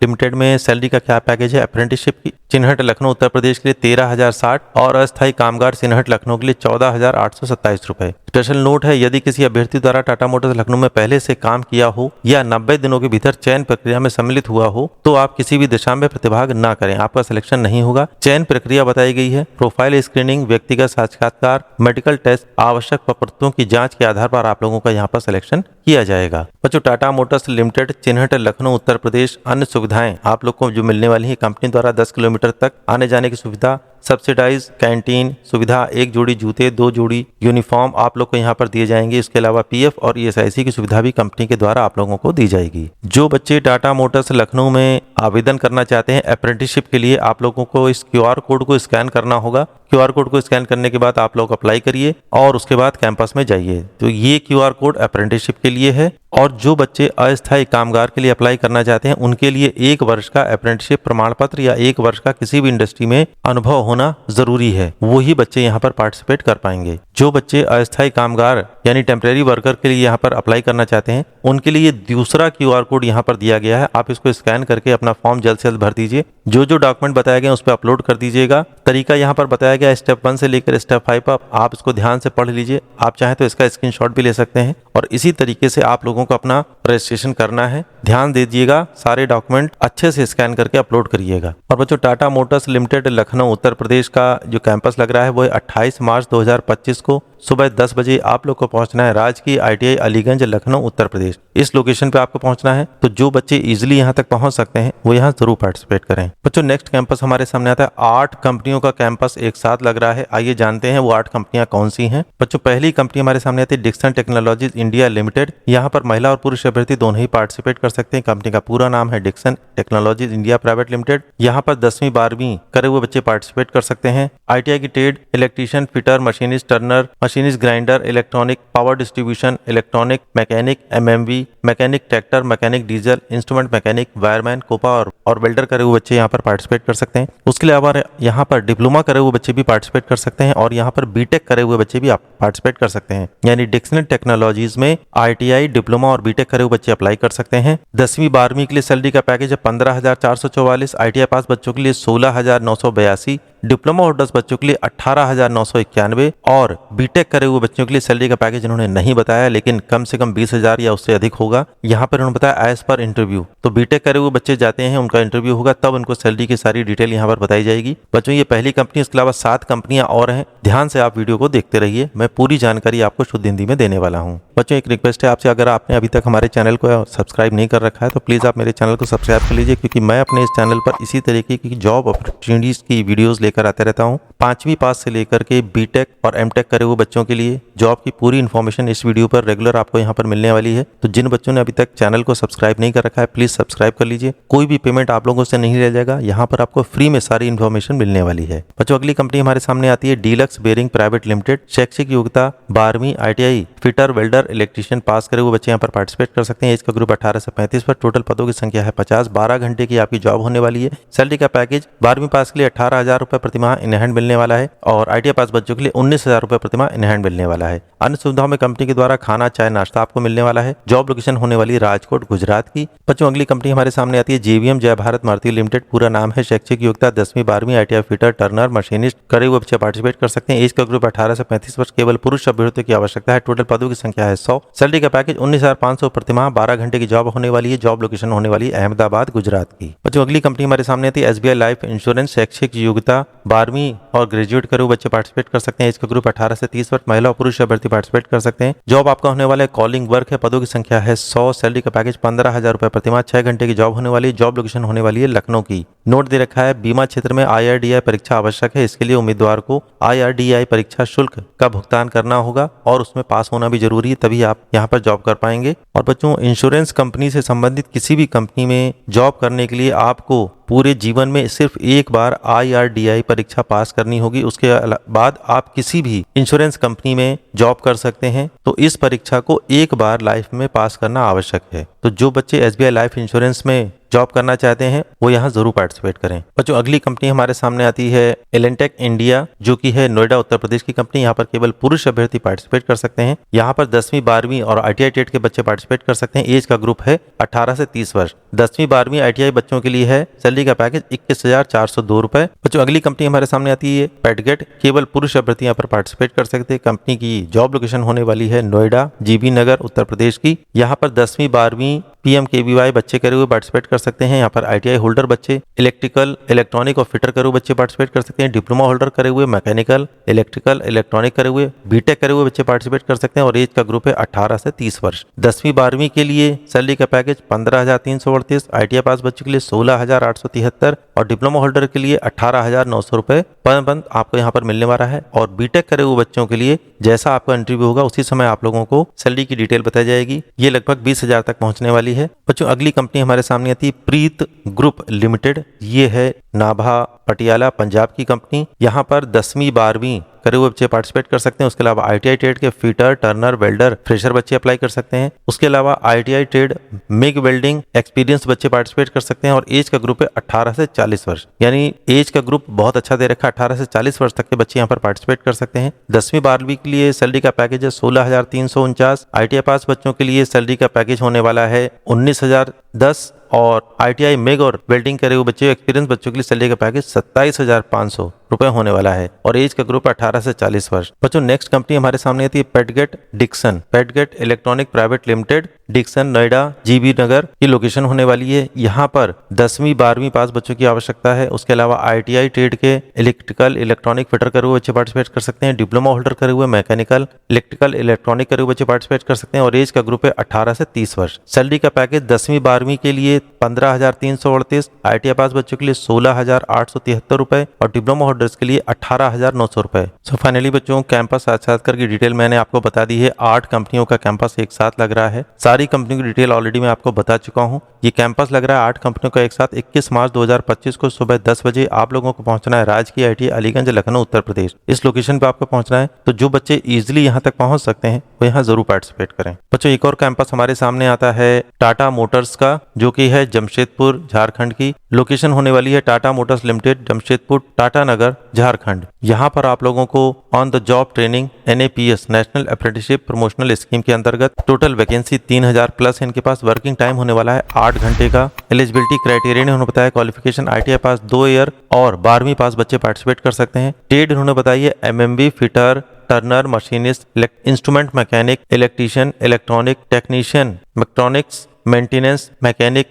लिमिटेड में सैलरी का क्या पैकेज है। अप्रेंटिसशिप की चिन्हट लखनऊ उत्तर प्रदेश के लिए 13,060 और अस्थायी कामगार चिन्हट लखनऊ के लिए 14,827 रुपए। स्पेशल नोट है, यदि किसी अभ्यर्थी द्वारा टाटा मोटर्स लखनऊ में पहले से काम किया हो या 90 दिनों के भीतर चयन प्रक्रिया में सम्मिलित हुआ हो तो आप किसी भी दिशा में प्रतिभाग न करें, आपका सिलेक्शन नहीं होगा। चयन प्रक्रिया बताई गई है, प्रोफाइल स्क्रीनिंग, व्यक्तिगत साक्षात्कार, मेडिकल टेस्ट, आवश्यक पत्रों की जांच के आधार पर आप लोगों का यहाँ पर सिलेक्शन किया जाएगा। बच्चों टाटा मोटर्स लिमिटेड चिन्हट लखनऊ उत्तर प्रदेश अन्य सुविधाएं आप लोग को जो मिलने वाली है, कंपनी द्वारा 10 किलोमीटर तक आने जाने की सुविधा, सब्सिडाइज कैंटीन सुविधा, 1 जोड़ी जूते, 2 जोड़ी यूनिफॉर्म आप लोग को यहाँ पर दिए जाएंगे। इसके अलावा पीएफ और ईएसआईसी की सुविधा भी कंपनी के द्वारा आप लोगों को दी जाएगी। जो बच्चे टाटा मोटर्स लखनऊ में आवेदन करना चाहते हैं अप्रेंटिसशिप के लिए, आप लोगों को इस क्यूआर कोड को स्कैन करना होगा। क्यूआर कोड को स्कैन करने के बाद आप लोग अप्लाई करिए और उसके बाद कैंपस में जाइए। तो ये क्यूआर कोड अप्रेंटिसशिप के लिए है। और जो बच्चे अस्थायी कामगार के लिए अप्लाई करना चाहते हैं उनके लिए 1 वर्ष का अप्रेंटिसशिप प्रमाण पत्र या 1 वर्ष का किसी भी इंडस्ट्री में अनुभव होना जरूरी है, वही बच्चे यहाँ पर पार्टिसिपेट कर पाएंगे। जो बच्चे अस्थायी कामगार यानी टेम्परेरी वर्कर के लिए यहाँ पर अप्लाई करना चाहते हैं उनके लिए दूसरा क्यूआर कोड यहाँ पर दिया गया है। आप इसको स्कैन करके अपना फॉर्म जल्द से जल्द भर दीजिए। जो डॉक्यूमेंट बताए गए उस पर अपलोड कर दीजिएगा। तरीका यहाँ पर बताया गया स्टेप 1 से लेकर स्टेप 5 आप इसको ध्यान से पढ़ लीजिए। आप चाहें तो इसका स्क्रीनशॉट भी ले सकते हैं और इसी तरीके से आप लोगों को अपना रजिस्ट्रेशन करना है। ध्यान दीजिएगा, सारे डॉक्यूमेंट अच्छे से स्कैन करके अपलोड करिएगा। और बच्चों, टाटा मोटर्स लिमिटेड लखनऊ उत्तर प्रदेश का जो कैंपस लग रहा है वो 28 मार्च 2025 को सुबह 10 बजे आप लोग को पहुंचना है। राजकीय ITI अलीगंज लखनऊ उत्तर प्रदेश, इस लोकेशन पे आपको पहुंचना है। तो जो बच्चे इजीली यहां तक पहुंच सकते हैं वो यहां जरूर पार्टिसिपेट करें। बच्चों, नेक्स्ट कैंपस हमारे सामने आता है। 8 कंपनियों का कैंपस एक साथ लग रहा है। आइए जानते हैं वो 8 कंपनियां कौन सी हैं। बच्चों, पहली कंपनी हमारे सामने आती है डिक्सन टेक्नोलॉजीज इंडिया लिमिटेड। यहाँ पर महिला और पुरुष अभ्यर्थी दोनों ही पार्टिसिपेट कर सकते हैं। कंपनी का पूरा नाम है Dixon technologies India private limited. यहाँ पर 10वीं 12वीं करे हुए बच्चे पार्टिसिपेट कर सकते हैं। ITI की trade electrician, fitter, machinist, turner, machinist, grinder, electronic, power distribution, electronic, mechanic, MMV, mechanic tractor, mechanic diesel, instrument mechanic, wireman, COPA और वेल्डर करे हुए बच्चे यहाँ पर पार्टिसिपेट कर सकते हैं। उसके अलावा यहाँ पर डिप्लोमा करे हुए बच्चे भी पार्टिसिपेट कर सकते हैं और यहाँ पर बीटेक करे हुए बच्चे भी पार्टिसिपेट कर सकते हैं। यानी डिक्सन टेक्नोलॉजीज में ITI, डिप्लोमा और बीटेक करे हुए बच्चे अप्लाई कर सकते हैं। 10वीं 12वीं के लिए सैलरी का पैकेज है 15,444, ITI पास बच्चों के लिए 16,982, डिप्लोमा और 10 बच्चों के लिए 18,991 और बीटेक करे हुए बच्चों के लिए सैलरी का पैकेज इन्होंने नहीं बताया, लेकिन कम से कम 20,000 या उससे अधिक होगा। यहाँ पर उन्होंने बताया एज पर इंटरव्यू। तो बीटेक करे हुए बच्चे जाते हैं, उनका इंटरव्यू होगा, तब उनको सैलरी की सारी डिटेल यहाँ पर बताई जाएगी। बच्चों, ये पहली कंपनी, इसके अलावा 7 कंपनियां और हैं। ध्यान से आप वीडियो को देखते रहिए, मैं पूरी जानकारी आपको शुद्ध हिंदी में देने वाला हूँ। बच्चों, एक रिक्वेस्ट है आपसे, अगर आपने अभी तक हमारे चैनल को सब्सक्राइब नहीं कर रखा है तो प्लीज़ आप मेरे चैनल को सब्सक्राइब कर लीजिए, क्योंकि मैं अपने इस चैनल पर इसी तरीके की जॉब अपॉर्चुनिटीज़ की वीडियोज़ लेकर आते रहता हूँ। 5वीं पास से लेकर के बीटेक और एमटेक करे हुए बच्चों के लिए जॉब की पूरी इन्फॉर्मेशन इस वीडियो पर रेगुलर आपको यहाँ पर मिलने वाली है। तो जिन बच्चों ने अभी तक चैनल को सब्सक्राइब नहीं कर रखा है प्लीज़ सब्सक्राइब कर लीजिए। कोई भी पेमेंट आप लोगों से नहीं लिया जाएगा, यहाँ पर आपको फ्री में सारी इन्फॉर्मेशन मिलने वाली है। बच्चों, अगली कंपनी हमारे सामने आती है डीलक्स बेरिंग प्राइवेट लिमिटेड। शैक्षिक योग्यता 12वीं, ITI, फिटर, वेल्डर, इलेक्ट्रीशियन पास करे हुए बच्चे यहाँ पर पार्टिसिपेट कर सकते हैं। एज का ग्रुप 18 से 35 पर। टोटल पदों की संख्या है 50। 12 घंटे की आपकी जॉब होने वाली है। सैलरी का पैकेज 12वीं पास के लिए 18,000 रुपये प्रतिमाह इन हैंड मिलने वाला है और ITI पास बच्चों के लिए 19,000 रुपये प्रतिमाह इन हैंड मिलने वाला है। अन्य सुविधाओं में कंपनी के द्वारा खाना, चाय, नाश्ता आपको मिलने वाला है। जॉब लोकेशन होने वाली है राजकोट, गुजरात की। बच्चों, अगली कंपनी हमारे सामने आती है JVM जय भारत मारुति लिमिटेड। पूरा नाम है। शैक्षिक योग्यता 10वीं 12वीं, ITI, फिटर, टर्नर, मशीनिस्ट करे हुए बच्चे पार्टिसिपेट कर सकते हैं। एज का ग्रुप 18 से 35 वर्ष। केवल पुरुष अभ्यर्थियों की आवश्यकता है। टोटल पदों की संख्या है 100। सैलरी का पैकेज 19,500 प्रतिमाह। 12 घंटे की जॉब होने वाली है। जॉब लोकेशन होने वाली है अहमदाबाद, गुजरात की। बच्चों, अगली कंपनी हमारे सामने आती है SBI लाइफ इंश्योरेंस। शैक्षिक योग्यता 12वीं और ग्रेजुएट करे हुए बच्चे पार्टिसिपेट कर सकते हैं। इसका ग्रुप 18 से 30 वर्ष। महिला और पुरुष अभ्यर्थी पार्टिसिपेट कर सकते हैं। जॉब आपका होने वाला है कॉलिंग वर्क है। पदों की संख्या है 100। सैलरी का पैकेज 15,000 रुपये प्रतिमाह। 6 घंटे की जॉब होने वाली है। जॉब लोकेशन होने वाली है लखनऊ की। नोट दे रखा है, बीमा क्षेत्र में IRDAI परीक्षा आवश्यक है। इसके लिए उम्मीदवार को IRDAI परीक्षा शुल्क का भुगतान करना होगा और उसमें पास होना भी जरूरी है, तभी आप यहाँ पर जॉब कर पाएंगे। और बच्चों, इंश्योरेंस कंपनी से संबंधित किसी भी कंपनी में जॉब करने के लिए आपको पूरे जीवन में सिर्फ एक बार IRDAI परीक्षा पास करनी होगी। उसके बाद आप किसी भी इंश्योरेंस कंपनी में जॉब कर सकते हैं। तो इस परीक्षा को एक बार लाइफ में पास करना आवश्यक है। तो जो बच्चे SBI लाइफ इंश्योरेंस में जॉब करना चाहते हैं वो यहाँ जरूर पार्टिसिपेट करें। बच्चों, अगली कंपनी हमारे सामने आती है एलेंटेक इंडिया, जो कि है नोएडा उत्तर प्रदेश की कंपनी। यहाँ पर केवल पुरुष अभ्यर्थी पार्टिसिपेट कर सकते हैं। यहाँ पर 10वीं 12वीं और ITI टेट के बच्चे पार्टिसिपेट कर सकते हैं। एज का ग्रुप है 18 से 30 वर्ष। 10वीं 12वीं ITI बच्चों के लिए है। सैलरी का पैकेज 21,402 रुपए। बच्चों, अगली कंपनी हमारे सामने आती है पेडगेट। केवल पुरुष अभ्यर्थी यहाँ पर पार्टिसिपेट कर सकते हैं। कंपनी की जॉब लोकेशन होने वाली है नोएडा, GB नगर उत्तर प्रदेश की। यहाँ पर 10वीं 12वीं PMKVY बच्चे करे हुए पार्टिसिपेट कर सकते हैं। यहाँ पर ITI होल्डर बच्चे, इलेक्ट्रिकल, इलेक्ट्रॉनिक और फिटर करे हुए बच्चे पार्टिसिपेट कर सकते हैं। डिप्लोमा होल्डर करे हुए, मैकेनिकल, इलेक्ट्रिकल, इलेक्ट्रॉनिक करे हुए, बीटेक करे हुए बच्चे पार्टिसिपेट कर सकते हैं और एज का ग्रुप है 18 से 30 वर्ष। 10वीं 12वीं के लिए सैलरी का पैकेज 15,338, ITI पास बच्चों के लिए 16,873 और डिप्लोमा होल्डर के लिए 18,900 रुपए पर मंथ आपको यहाँ पर मिलने वाला है। और बीटेक करे हुए बच्चों के लिए जैसा आपका इंटरव्यू होगा उसी समय आप लोगों को सैलरी की डिटेल बताई जाएगी। ये लगभग 20,000 तक पहुंचने वाली है। बच्चों अगली कंपनी हमारे सामने आती है प्रीत ग्रुप लिमिटेड। ये है नाभा पटियाला पंजाब की कंपनी। यहाँ पर 10वीं 12वीं करे हुए बच्चे पार्टिसिपेट कर सकते हैं। उसके अलावा ITI ट्रेड के फिटर, टर्नर, वेल्डर, फ्रेशर बच्चे अप्लाई कर सकते हैं। उसके अलावा ITI trade MiG welding experience बच्चे पार्टिसिपेट कर सकते हैं और एज का ग्रुप है 18 से 40 वर्ष। यानी एज का ग्रुप बहुत अच्छा दे रखा है, 18 से 40 वर्ष तक के बच्चे यहाँ पर पार्टिसिपेट कर सकते हैं। 10वीं 12वीं के लिए सैलरी का पैकेज है 16,349। ITI पास बच्चों के लिए सैलरी का पैकेज होने वाला है 19,010 और ITI मिग और वेल्डिंग करे हुए बच्चे, एक्सपीरियंस बच्चों के लिए सैलरी का पैकेज 27,500 रुपए होने वाला है और एज का ग्रुप 18 से 40 वर्ष। बच्चों नेक्स्ट कंपनी हमारे सामने आती है Padget Dixon. Padget electronic private limited, Dixon, Noida, GB Nagar की लोकेशन होने वाली है। यहाँ पर 10वीं 12वीं पास बच्चों की आवश्यकता है। उसके अलावा ITI ट्रेड के इलेक्ट्रिकल, इलेक्ट्रॉनिक फिटर करे हुए बच्चे पार्टिसिपेट कर सकते हैं। डिप्लोमा होल्डर करे हुए, मैकेनिकल, इलेक्ट्रिकल, इलेक्ट्रॉनिक करे हुए बच्चे पार्टिसिपेट कर सकते हैं और एज का ग्रुप है 18 से 30 वर्ष। सैलरी का पैकेज 10वीं 12वीं के लिए 15,338, ITI पास बच्चों के लिए 16,873 रुपए और डिप्लोमा होल्डर्स के लिए 18,900 रुपए। सो फाइनली बच्चों कैंपस साक्षात्कार की डिटेल मैंने आपको बता दी है। 8 कंपनियों का कैंपस एक साथ लग रहा है। सारी कंपनियों की डिटेल ऑलरेडी मैं आपको बता चुका हूँ। ये कैंपस लग रहा है 8 कंपनियों का एक साथ। 21 मार्च 2025 को सुबह 10 बजे आप लोगों को पहुंचना है राजकीय ITI अलीगंज, लखनऊ, उत्तर प्रदेश। इस लोकेशन पे आपको पहुंचना है। तो जो बच्चे इजिली यहाँ तक पहुंच सकते हैं वो यहाँ जरूर पार्टिसिपेट करें। बच्चों एक और कैंपस हमारे सामने आता है टाटा मोटर्स का, जो कि है जमशेदपुर झारखंड की। लोकेशन होने वाली है टाटा मोटर्स लिमिटेड, जमशेदपुर, टाटा नगर, झारखंड। यहाँ पर आप लोगों को on the job training NAPS national apprenticeship promotional scheme के अंतर्गत टोटल वैकेंसी 3,000 प्लस इनके पास। वर्किंग टाइम होने वाला है 8 घंटे का। एलिजिबिलिटी क्राइटेरिया इन्होंने बताया क्वालिफिकेशन ITI पास 2 ईयर और 12वीं पास बच्चे पार्टिसिपेट कर सकते हैं। ट्रेड इन्होंने बताई है MMB, fitter, Turner, machinist, instrument mechanic, electrician, electronic technician, electronics maintenance, mechanic,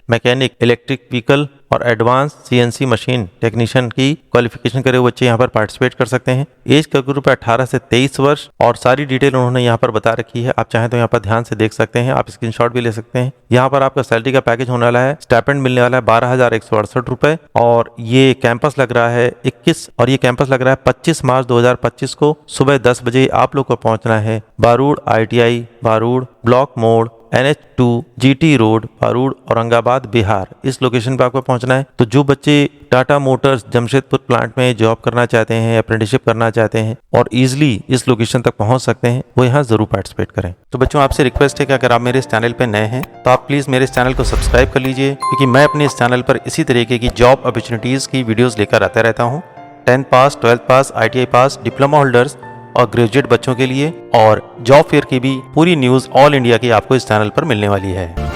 electric vehicle और एडवांस CNC मशीन टेक्नीशियन की क्वालिफिकेशन करे हुए बच्चे यहाँ पर पार्टिसिपेट कर सकते हैं। एज का ग्रुप है 18 से 23 वर्ष और सारी डिटेल उन्होंने यहाँ पर बता रखी है। आप चाहें तो यहाँ पर ध्यान से देख सकते हैं, आप स्क्रीनशॉट भी ले सकते हैं। यहाँ पर आपका सैलरी का पैकेज होने वाला है, स्टाइपेंड मिलने वाला है 12,168 रुपए और ये कैंपस लग रहा है 25 मार्च 2025 को सुबह 10 बजे आप लोग को पहुंचना है बारूड़ ITI, बारूड़, ब्लॉक मोड़, NH2 GT road, Barun, Aurangabad, Bihar. इस लोकेशन पे आपको पहुंचना है। तो जो बच्चे टाटा मोटर्स जमशेदपुर प्लांट में जॉब करना चाहते हैं, अप्रेंटिसशिप करना चाहते हैं और इजीली इस लोकेशन तक पहुंच सकते हैं, वो यहाँ जरूर पार्टिसिपेट करें। तो बच्चों आपसे रिक्वेस्ट है कि अगर आप मेरे इस चैनल पे नए हैं तो आप प्लीज मेरे इस चैनल को सब्सक्राइब कर लीजिए, क्योंकि मैं अपने इस चैनल पर इसी तरीके की जॉब अपॉर्चुनिटीज की वीडियोस लेकर आता रहता हूँ। 10th पास, 12th पास, ITI पास, डिप्लोमा होल्डर्स और ग्रेजुएट बच्चों के लिए और जॉब फेयर की भी पूरी न्यूज़ ऑल इंडिया की आपको इस चैनल पर मिलने वाली है।